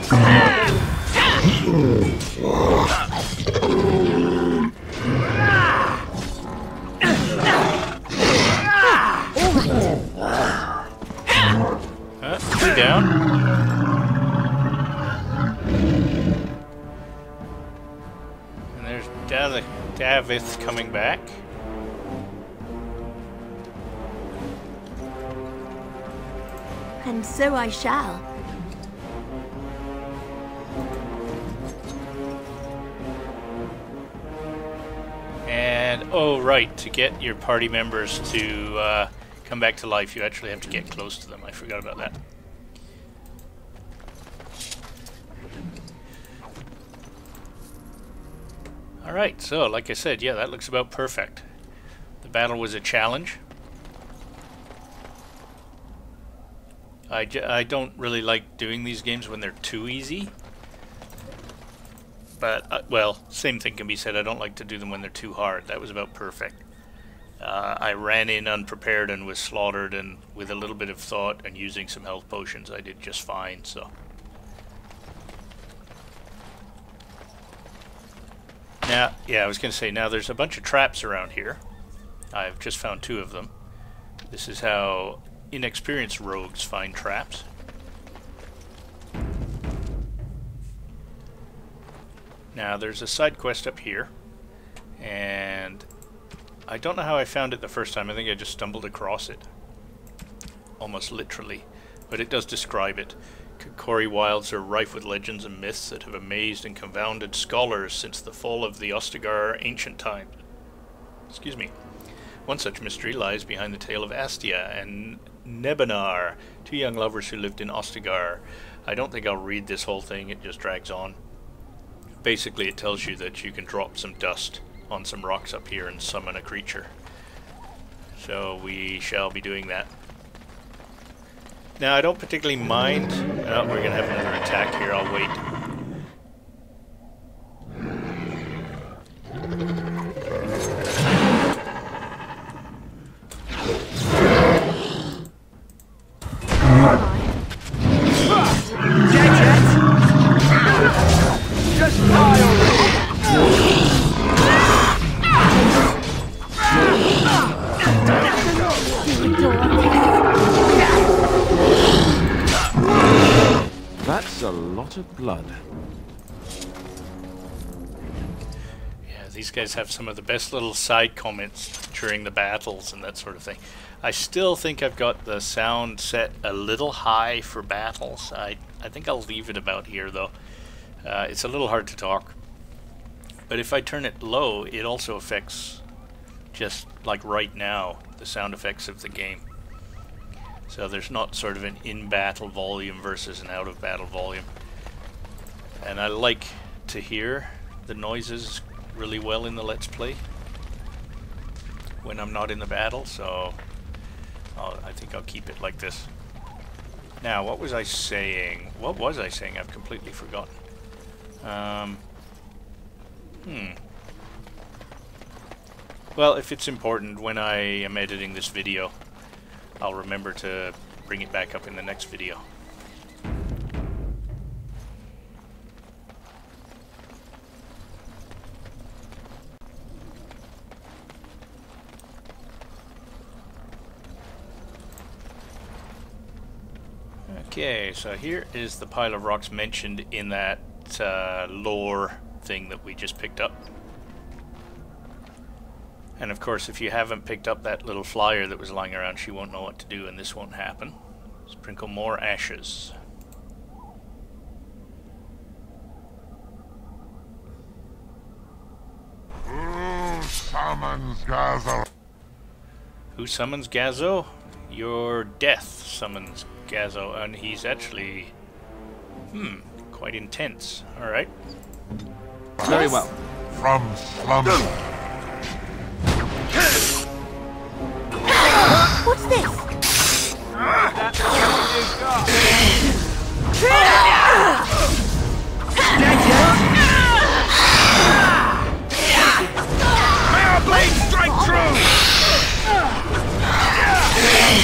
Two down. And there's Davith coming back. And so I shall. And, oh right, to get your party members to come back to life, you actually have to get close to them. I forgot about that. Alright, so like I said, yeah, that looks about perfect. The battle was a challenge. I don't really like doing these games when they're too easy. But, well, same thing can be said. I don't like to do them when they're too hard. That was about perfect. I ran in unprepared and was slaughtered, and with a little bit of thought and using some health potions, I did just fine, so. Now, yeah, I was going to say, now there's a bunch of traps around here. I've just found 2 of them. This is how inexperienced rogues find traps. Now there's a side quest up here, and I don't know how I found it the first time. I think I just stumbled across it, almost literally, but it does describe it. Kokori wilds are rife with legends and myths that have amazed and confounded scholars since the fall of the Ostagar ancient times. Excuse me. One such mystery lies behind the tale of Astia and Nebanar, 2 young lovers who lived in Ostagar. I don't think I'll read this whole thing, it just drags on. Basically it tells you that you can drop some dust on some rocks up here and summon a creature. So we shall be doing that. Now I don't particularly mind. Oh, we're going to have another attack here, I'll wait. That's a lot of blood. Yeah, these guys have some of the best little side comments during the battles and that sort of thing. I still think I've got the sound set a little high for battles. I think I'll leave it about here though. It's a little hard to talk. But if I turn it low, it also affects, just like right now, the sound effects of the game. So there's not sort of an in-battle volume versus an out-of-battle volume. And I like to hear the noises really well in the Let's Play when I'm not in the battle, so I think I'll keep it like this. Now, what was I saying? What was I saying? I've completely forgotten. Well, if it's important when I am editing this video, I'll remember to bring it back up in the next video. Okay, so here is the pile of rocks mentioned in that lore thing that we just picked up. And of course, if you haven't picked up that little flyer that was lying around, she won't know what to do, and this won't happen. Sprinkle more ashes. Who summons Gazo? Who summons Gazo? Your death summons Gazo, and he's actually, quite intense. Alright. Very well. From slumber. What's this? May our blade strike true!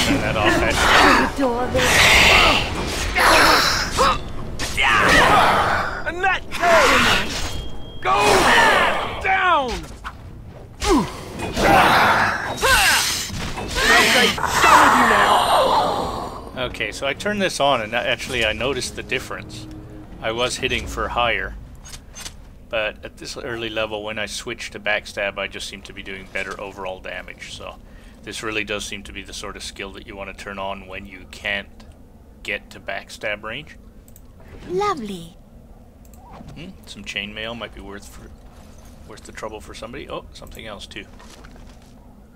Turn that off, actually. Adore this. Let go! Down! Okay, so I turned this on, and actually I noticed the difference. I was hitting for higher, but at this early level, when I switched to backstab, I just seem to be doing better overall damage. So this really does seem to be the sort of skill that you want to turn on when you can't get to backstab range. Lovely. Some chainmail might be worth the trouble for somebody. Oh, something else too.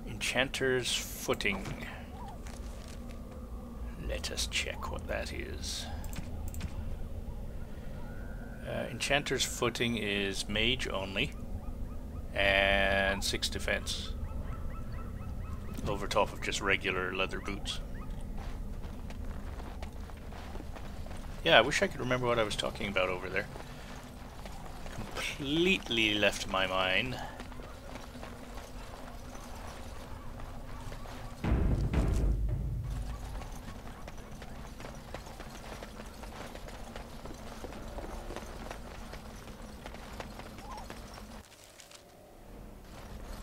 Enchanter's Footing. Let us check what that is. Enchanter's Footing is mage only, and 6 defense, over top of just regular leather boots. Yeah, I wish I could remember what I was talking about over there. Completely left my mind.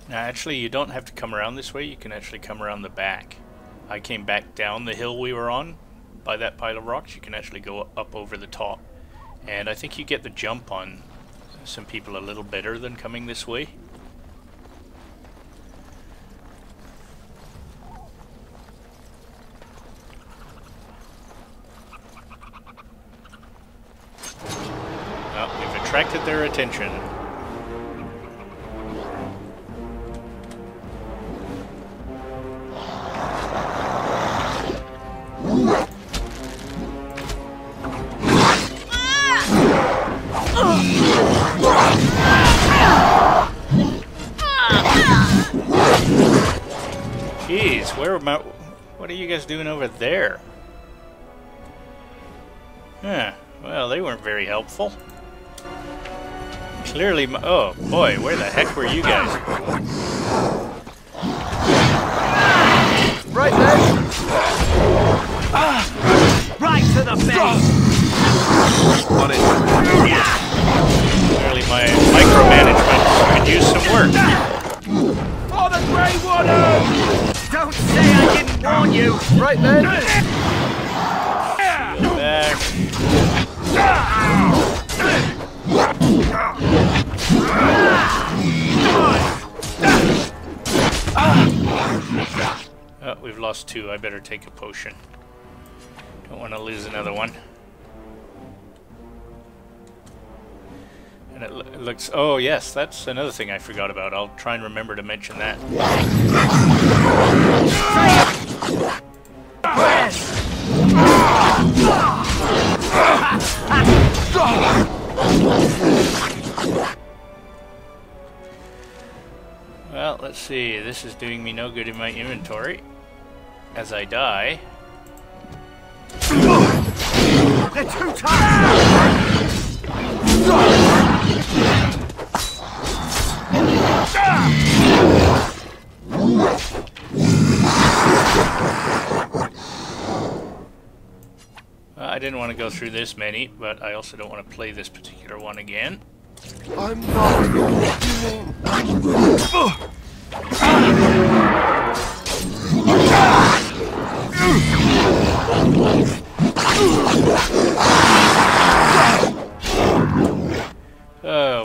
Now actually you don't have to come around this way, you can actually come around the back. I came back down the hill we were on by that pile of rocks. You can actually go up over the top. And I think you get the jump on some people a little better than coming this way. Well, we've attracted their attention. Jeez, what are you guys doing over there? Huh, well, they weren't very helpful. Clearly, oh boy, where the heck were you guys? Right there! Right to the base! On it. Clearly my micromanagement could use some work. For the Grey Water! Don't say I didn't warn you! Right then! Back. Oh, we've lost 2. I better take a potion. Don't want to lose another one. And it looks... Oh, yes, that's another thing I forgot about. I'll try and remember to mention that. Well, let's see. This is doing me no good in my inventory as I die. They're too tight! I didn't want to go through this many, but I also don't want to play this particular one again. I'm not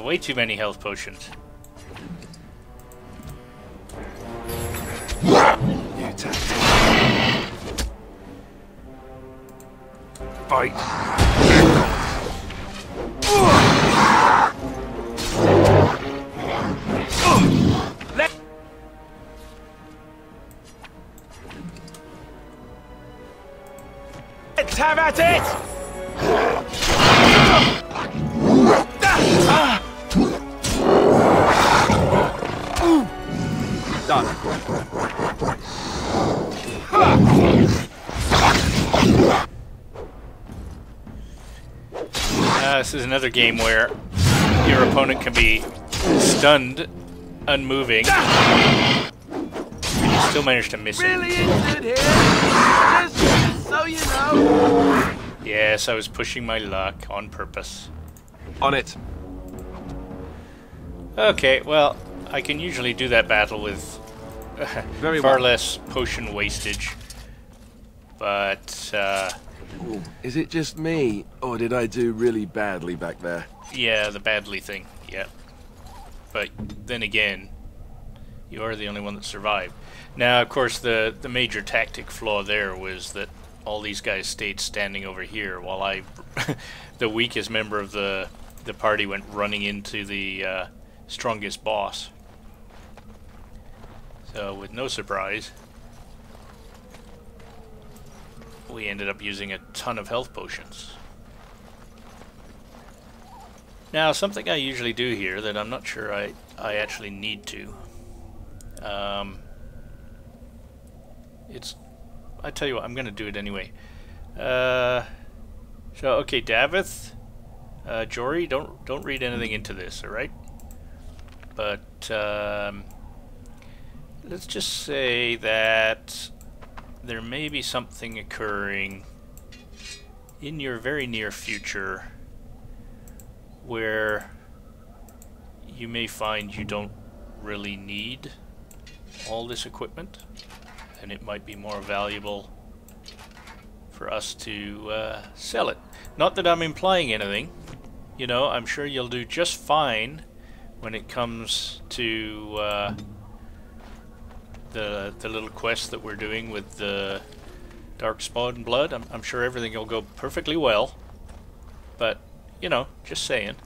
way too many health potions. Fight. Let's have at it! Done. This is another game where your opponent can be stunned, unmoving, and you still manage to miss it. Really injured here? Just so you know. Yes, I was pushing my luck on purpose. On it. Okay, well, I can usually do that battle with Very far well. less potion wastage. But, Ooh, is it just me, or did I do really badly back there? yeah, the badly thing, yeah. But then again, you are the only one that survived. Now, of course, the major tactic flaw there was that all these guys stayed standing over here while I, the weakest member of the party, went running into the strongest boss. So, with no surprise, we ended up using a ton of health potions. Now, something I usually do here that I'm not sure I actually need to. I tell you what, I'm going to do it anyway. So, okay, Davith, Jory, don't read anything into this, alright? But, let's just say that there may be something occurring in your very near future where you may find you don't really need all this equipment, and it might be more valuable for us to sell it. Not that I'm implying anything, you know, I'm sure you'll do just fine when it comes to the little quest that we're doing with the Darkspawn Blood. I'm sure everything will go perfectly well, but, you know, just saying.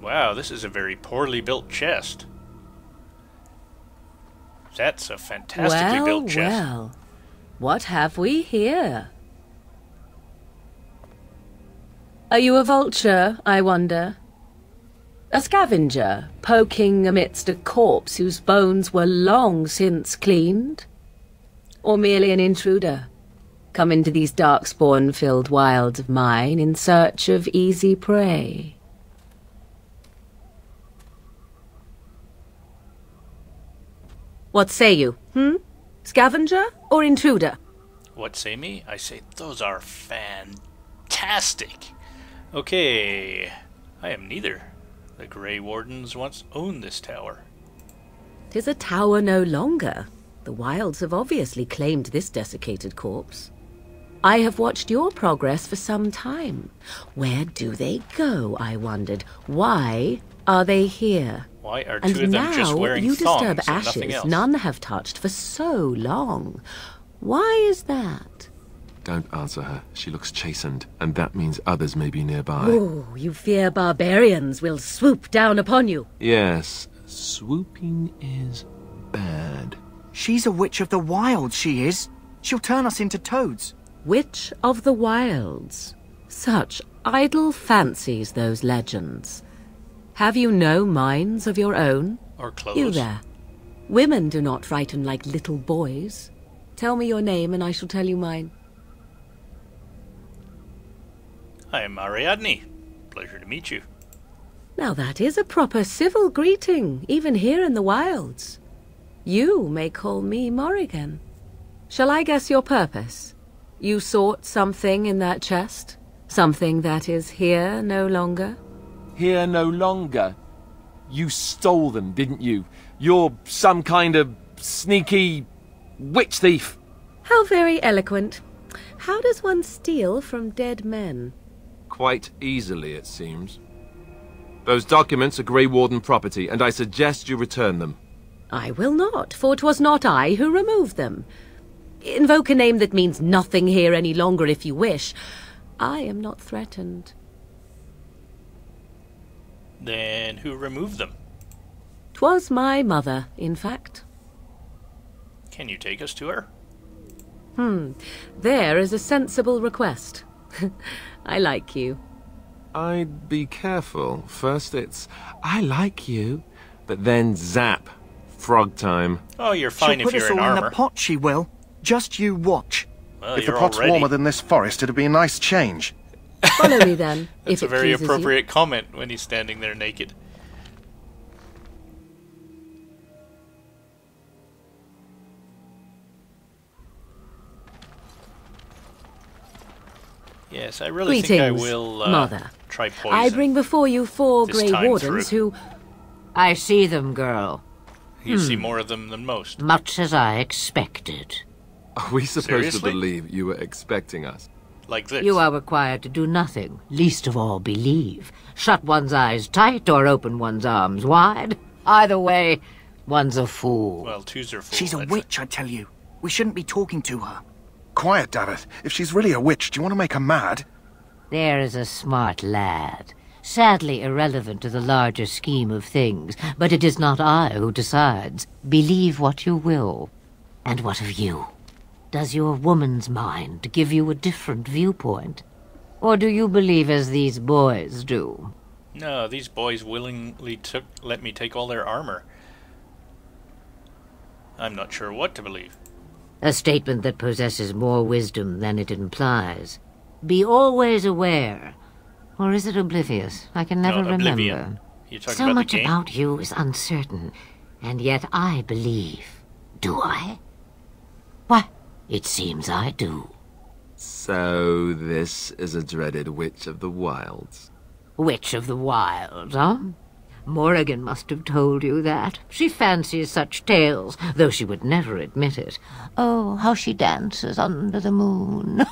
Wow, this is a very poorly built chest. That's a fantastically built chest. Well, what have we here? Are you a vulture, I wonder? A scavenger, poking amidst a corpse whose bones were long since cleaned? Or merely an intruder, come into these darkspawn-filled wilds of mine in search of easy prey? What say you, Scavenger or intruder? What say me? I say those are fantastic. Okay, I am neither. The Grey Wardens once owned this tower. 'Tis a tower no longer. The wilds have obviously claimed this desiccated corpse. I have watched your progress for some time. Where do they go, I wondered? Why are they here? Why are And two of them now just wearing you thongs disturb and nothing ashes else? none have touched for so long. Why is that? Don't answer her. She looks chastened, and that means others may be nearby. Oh, you fear barbarians will swoop down upon you. Yes, swooping is bad. She's a witch of the wild, she is. She'll turn us into toads. Witch of the wilds. Such idle fancies, those legends. Have you no minds of your own? Or clothes? You there. Women do not frighten like little boys. Tell me your name and I shall tell you mine. I am Ariadne. Pleasure to meet you. Now that is a proper civil greeting, even here in the wilds. You may call me Morrigan. Shall I guess your purpose? You sought something in that chest? Something that is here no longer? Here no longer. You stole them, didn't you? You're some kind of sneaky witch thief. How very eloquent. How does one steal from dead men? Quite easily, it seems. Those documents are Grey Warden property, and I suggest you return them. I will not, for 'twas not I who removed them. Invoke a name that means nothing here any longer if you wish. I am not threatened. Then who removed them? 'Twas my mother, in fact. Can you take us to her? There is a sensible request. I like you. I'd be careful. First it's, I like you, but then zap. Frog time. Oh, you're fine She'll if put us you're in all in armor. a pot, she will. Just you watch. Well, If the you're pot's already. warmer than this forest, it'd be a nice change. Follow me then, That's if a it very pleases appropriate comment when he's standing there naked. Yes, I really think I Greetings, will Mother. try poison. I bring before you 4 This Grey time Wardens through. who... I see them, girl. You see more of them than most. Much as I expected. Are we supposed Seriously? to believe you were expecting us? Like this. You are required to do nothing, least of all believe. Shut one's eyes tight or open one's arms wide. Either way, one's a fool. Well, twos are full. She's a witch, I tell you. We shouldn't be talking to her. Quiet, Davith. If she's really a witch, do you want to make her mad? There is a smart lad. Sadly irrelevant to the larger scheme of things, but it is not I who decides. Believe what you will. And what of you? Does your woman's mind give you a different viewpoint? Or do you believe as these boys do? No, these boys willingly let me take all their armor. I'm not sure what to believe. A statement that possesses more wisdom than it implies. Be always aware. Or is it oblivious? I can never No, remember. Oblivion. You're talking So about much the game? about you is uncertain, and yet I believe. Do I? Why, it seems I do. So this is a dreaded Witch of the Wilds. Witch of the Wilds, huh? Morrigan must have told you that. She fancies such tales, though she would never admit it. Oh, how she dances under the moon.